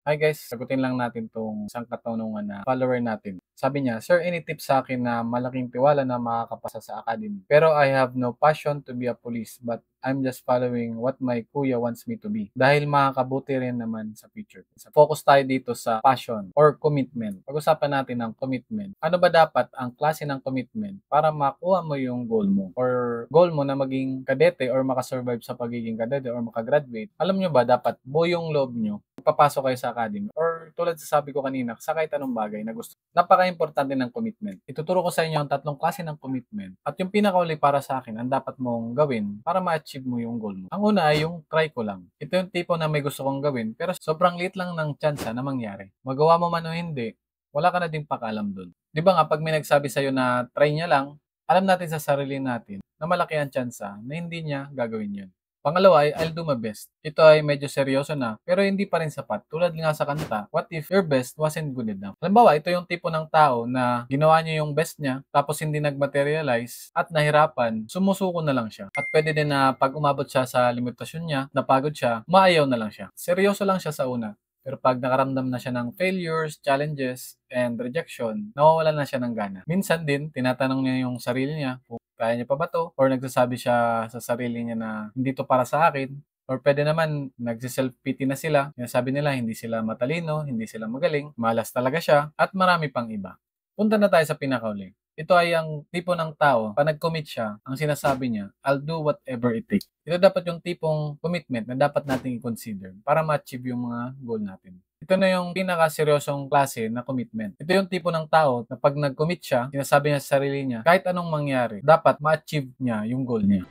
Hi guys, sagutin lang natin tong isang katanungan na follower natin. Sabi niya, Sir, any tips sa akin na malaking tiwala na makakapasa sa academy? Pero I have no passion to be a police but I'm just following what my kuya wants me to be. Dahil makakabuti rin naman sa future. Focus tayo dito sa passion or commitment. Pag-usapan natin ang commitment. Ano ba dapat ang klase ng commitment para makuha mo yung goal mo? Or goal mo na maging kadete or makasurvive sa pagiging kadete or makagraduate? Alam nyo ba dapat buo yung loob nyo papasok kayo sa academy or tulad sa sabi ko kanina, sa kahit anong bagay na gusto. Napaka-importante ng commitment. Ituturo ko sa inyo ang tatlong klase ng commitment at yung pinakauli para sa akin ang dapat mong gawin para ma-achieve mo yung goal mo. Ang una ay yung try ko lang. Ito yung tipo na may gusto kong gawin pero sobrang liit lang ng tsansa na mangyari. Magawa mo man o hindi, wala ka na din pakalam dun. Di ba nga pag may nagsabi sa'yo na try niya lang, alam natin sa sarili natin na malaki ang tsansa na hindi niya gagawin yun. Pangalawa ay I'll do my best. Ito ay medyo seryoso na pero hindi pa rin sapat. Tulad nga sa kanta, what if your best wasn't good enough? Halimbawa, ito yung tipo ng tao na ginawa niya yung best niya tapos hindi nag-materialize at nahirapan, sumusuko na lang siya. At pwede din na pag umabot siya sa limitasyon niya, napagod siya, maayaw na lang siya. Seryoso lang siya sa una. Pero pag nakaramdam na siya ng failures, challenges, and rejection, nawawalan na siya ng gana. Minsan din, tinatanong niya yung sarili niya kung kaya niya pa ba to? Or nagsasabi siya sa sarili niya na hindi to para sa akin. Or pwede naman, nagsiself-pity na sila. Sinasabi nila, hindi sila matalino, hindi sila magaling, malas talaga siya, at marami pang iba. Punta na tayo sa pinakauli. Ito ay ang tipo ng tao, pag nag-commit siya, ang sinasabi niya, I'll do whatever it takes. Ito dapat yung tipong commitment na dapat natin i-consider para ma-achieve yung mga goal natin. Ito na yung pinakaseryosong klase na commitment. Ito yung tipo ng tao na pag nag-commit siya, sinasabi niya sa sarili niya, kahit anong mangyari, dapat ma-achieve niya yung goal niya.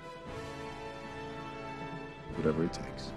Whatever it takes.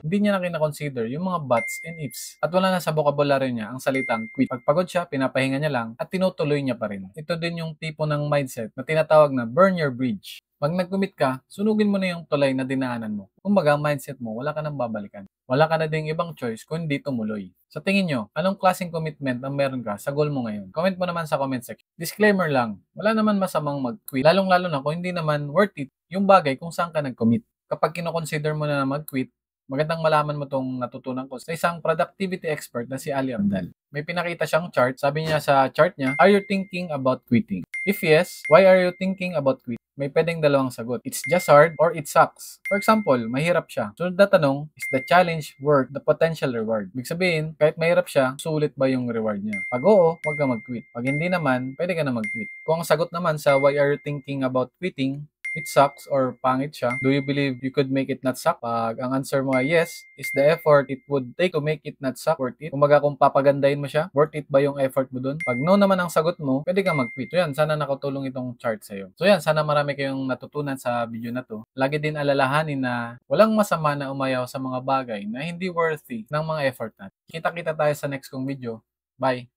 Hindi niya na kina-consider yung mga buts and ifs at wala na sa bokabularyo niya ang salitang quit. Pag pagod siya, pinapahinga niya lang at tinutuloy niya pa rin. Ito din yung tipo ng mindset na tinatawag na burn your bridge. Pag nag-commit ka, sunugin mo na yung tulay na dinaanan mo. Kumbaga, mindset mo, wala ka nang babalikan. Wala ka na ding ibang choice kung hindi tumuloy. Sa tingin nyo, anong klaseng commitment ang meron ka sa goal mo ngayon? Comment mo naman sa comment section. Disclaimer lang, wala naman masamang mag-quit. Lalong-lalo na kung hindi naman worth it yung bagay kung saan ka nag-commit. Kapag kino-consider mo na mag-quit, magandang malaman mo tong natutunan ko sa isang productivity expert na si Ali Abdal. May pinakita siyang chart. Sabi niya sa chart niya, are you thinking about quitting? If yes, why are you thinking about quitting? May pwedeng dalawang sagot. It's just hard or it sucks. For example, mahirap siya. Sunod na tanong, is the challenge worth the potential reward? Ibig sabihin, kahit mahirap siya, sulit ba yung reward niya? Pag oo, huwag ka mag-quit. Pag hindi naman, pwede ka na mag-quit. Kung ang sagot naman sa why are you thinking about quitting, it sucks or pangit siya, do you believe you could make it not suck? Pag ang answer mo ay yes, is the effort it would take to make it not suck worth it? Kumaga kung papagandahin mo siya, worth it ba yung effort mo dun? Pag no naman ang sagot mo, pwede kang mag-quit. So yan, sana nakatulong itong chart sa'yo. So yan, sana marami kayong natutunan sa video na to. Lagi din alalahanin na walang masama na umayaw sa mga bagay na hindi worthy ng mga effort natin. Kita-kita tayo sa next kong video. Bye!